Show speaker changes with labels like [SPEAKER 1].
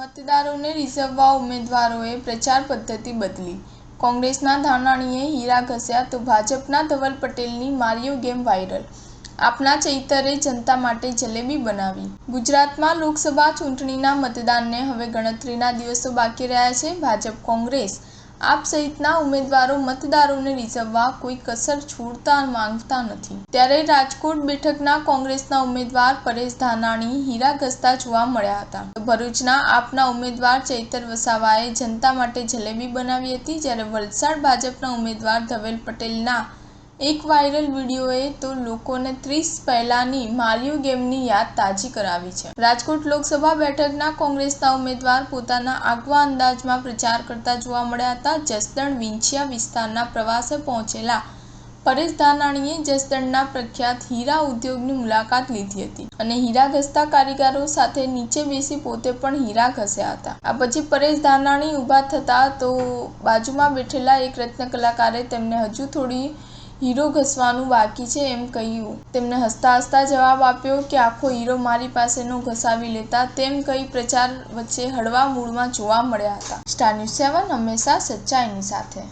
[SPEAKER 1] મતદારોને રીઝવવા ઉમેદવારોએ પ્રચાર પદ્ધતિ બદલી. કોંગ્રેસના ધાનાણીએ હીરા ઘસ્યા તો ભાજપના ધવલ પટેલની મારિયો ગેમ વાયરલ. આપના ચૈતરે જનતા માટે જલેબી બનાવી. ગુજરાતમાં લોકસભા ચૂંટણીના મતદાનને હવે ગણતરીના દિવસો બાકી રહ્યા છે. ભાજપ, કોંગ્રેસ, આપ સહિતના ઉમેદવારો મતદારોને રીઝવવા કોઈ કસર છોડતા માંગતા નથી. ત્યારે રાજકોટ બેઠકના કોંગ્રેસના ઉમેદવાર પરેશ ધાનાણી હીરા ઘસતા જોવા મળ્યા હતા. તો ભરૂચના આપના ઉમેદવાર ચૈતર વસાવાએ જનતા માટે જલેબી બનાવી હતી. જ્યારે વલસાડ ભાજપના ઉમેદવાર ધવલ પટેલના એક વાયરલ વિડીયોએ તો લોકોને 30 પહેલાની મારિયો ગેમની યાદ તાજી કરાવી છે. રાજકોટ લોકસભા બેઠકના કોંગ્રેસના ઉમેદવાર પોતાના આગવા અંદાજમાં પ્રચાર કરતા જોવા મળ્યા હતા. જસદણ વિંછિયા વિસ્તારના પ્રવાસે પહોંચેલા પરેશ ધાનાણીએ જસદણના પ્રખ્યાત હીરા ઉદ્યોગની મુલાકાત લીધી હતી અને હીરા ઘસતા કારીગરો સાથે નીચે બેસી પોતે પણ હીરા ઘસ્યા હતા. આ પછી પરેશ ધાનાણી ઊભા થતા તો બાજુમાં બેઠેલા એક રત્ન કલાકારે તેમને હજુ થોડી હીરો ઘસવાનું બાકી છે એમ કહ્યું. તેમને હસતા હસતા જવાબ આપ્યો કે આખો હીરો મારી પાસેનો ઘસાવી લેતા, તેમ કહી પ્રચાર વચ્ચે હળવા મૂડમાં જોવા મળ્યા હતા. સ્ટાર ન્યૂઝ 7 હંમેશા સચ્ચાઈની સાથે.